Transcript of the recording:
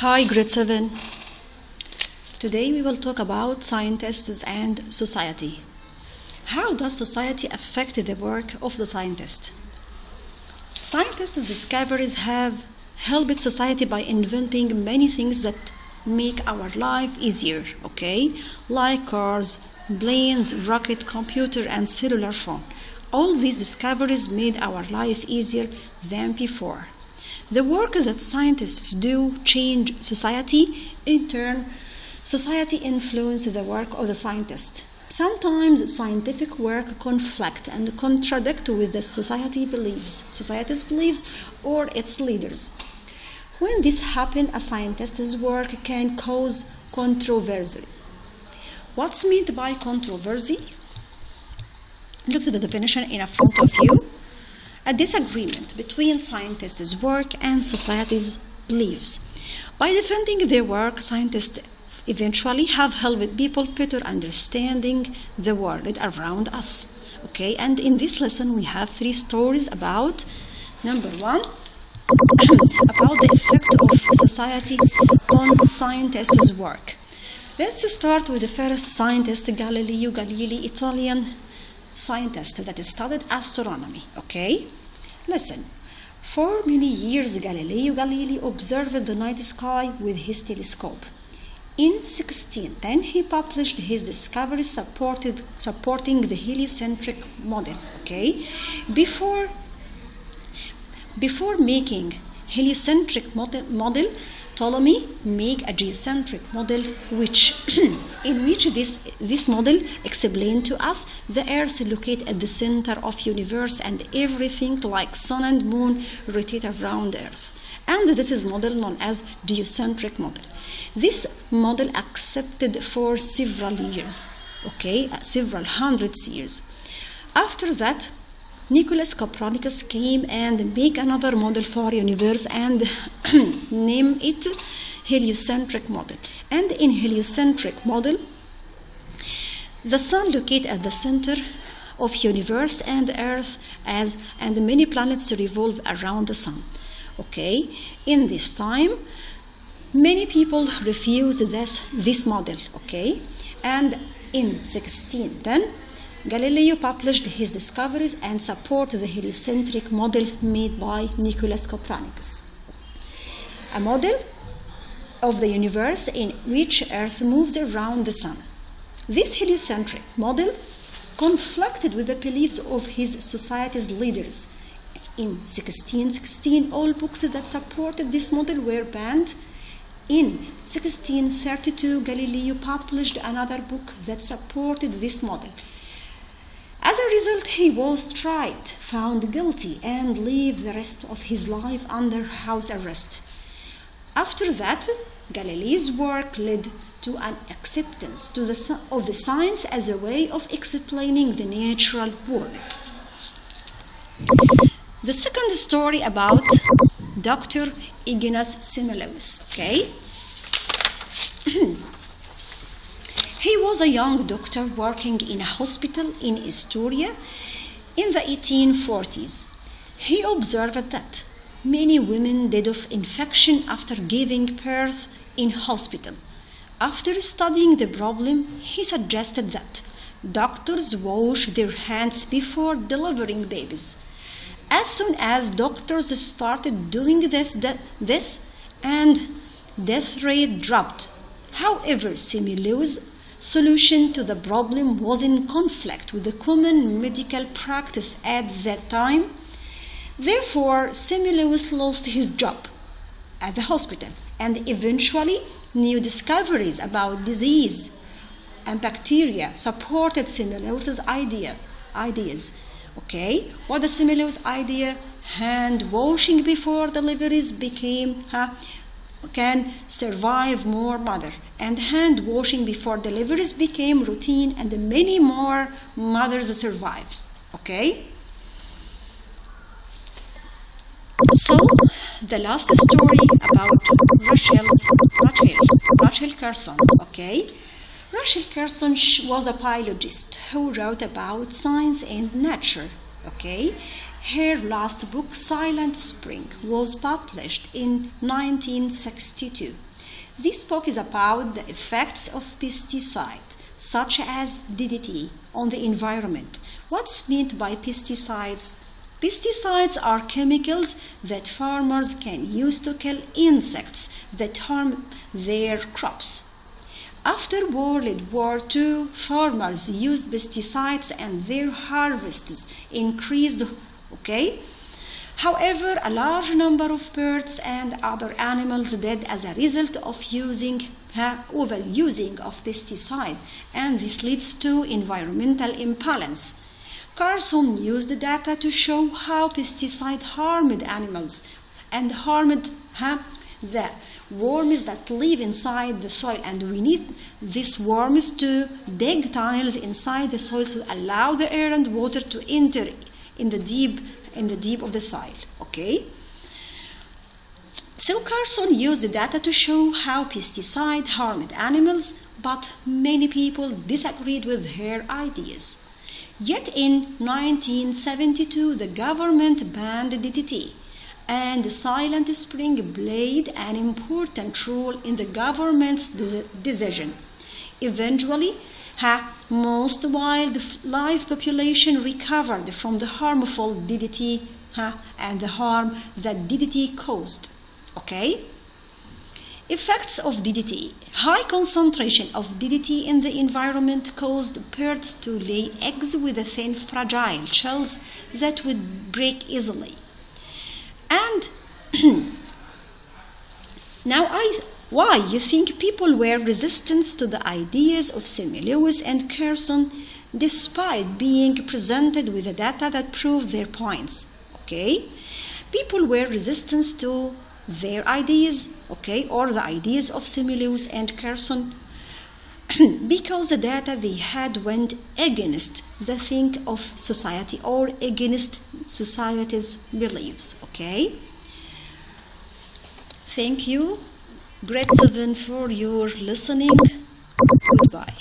Hi, grade 7. Today we will talk about scientists and society. How does society affect the work of the scientist? Scientists' discoveries have helped society by inventing many things that make our life easier, like cars, planes, rocket, computer, and cellular phone. All these discoveries made our life easier than before. The work that scientists do change society. In turn, society influences the work of the scientist. Sometimes scientific work conflict and contradict with the society's beliefs or its leaders. When this happens, a scientist's work can cause controversy. What's meant by controversy? Look at the definition in front of you. A disagreement between scientists' work and society's beliefs. By defending their work, scientists eventually have helped people better understanding the world around us. And in this lesson we have 3 stories about, number 1, about the effect of society on scientists' work. Let's start with the first scientist, Galileo Galilei, Italian scientist that studied astronomy. Listen. For many years, Galileo Galilei observed the night sky with his telescope. In 1610, he published his discoveries supporting the heliocentric model. Before making heliocentric model, Ptolemy made a geocentric model in which this model explained to us the Earth located at the center of the universe and everything like sun and moon rotate around Earth. And this is model known as geocentric model. This model accepted for several years, several hundreds years. After that, Nicholas Copernicus came and made another model for universe and named it heliocentric model. And in heliocentric model, the sun located at the center of universe and Earth and many planets revolve around the sun. In this time, many people refused this model. And in 1610, Galileo published his discoveries and supported the heliocentric model made by Nicholas Copernicus, a model of the universe in which Earth moves around the sun. This heliocentric model conflicted with the beliefs of his society's leaders. In 1616, all books that supported this model were banned. In 1632, Galileo published another book that supported this model. As a result, he was tried, found guilty, and lived the rest of his life under house arrest. After that, Galileo's work led to an acceptance of the science as a way of explaining the natural world. The second story about Dr. Ignaz Semmelweis. He was a young doctor working in a hospital in Astoria in the 1840s. He observed that many women died of infection after giving birth in hospital. After studying the problem, he suggested that doctors wash their hands before delivering babies. As soon as doctors started doing this and death rate dropped. However, Semmelweis' solution to the problem was in conflict with the common medical practice at that time. Therefore, Semmelweis lost his job at the hospital, and eventually new discoveries about disease and bacteria supported Semmelweis' ideas. What the Semmelweis idea? Hand washing before deliveries can survive more mother, and hand washing before deliveries became routine, and many more mothers survived. So the last story about Rachel Carson. Rachel Carson was a biologist who wrote about science and nature. Her last book, Silent Spring, was published in 1962. This book is about the effects of pesticides, such as DDT, on the environment. What's meant by pesticides? Pesticides are chemicals that farmers can use to kill insects that harm their crops. After World War II, farmers used pesticides and their harvests increased, okay? However, a large number of birds and other animals died as a result of overusing of pesticide, and this leads to environmental imbalance. Carson used data to show how pesticide harmed animals and harmed the worms that live inside the soil, and we need these worms to dig tunnels inside the soil to allow the air and water to enter in the deep of the soil. Okay, so Carson used the data to show how pesticide harmed animals, but many people disagreed with her ideas. Yet in 1972 the government banned DDT, and the Silent Spring played an important role in the government's decision. Eventually, most wildlife population recovered from the harmful DDT and the harm that DDT caused. Okay? Effects of DDT. High concentration of DDT in the environment caused birds to lay eggs with thin, fragile shells that would break easily. And now why you think people were resistant to the ideas of Selmy Lewis and Carson despite being presented with the data that proved their points? Okay, people were resistant to their ideas, okay, or the ideas of Selmy Lewis and Carson because the data they had went against the think of society or against society's beliefs. Okay, thank you, grade 7, for your listening. Goodbye.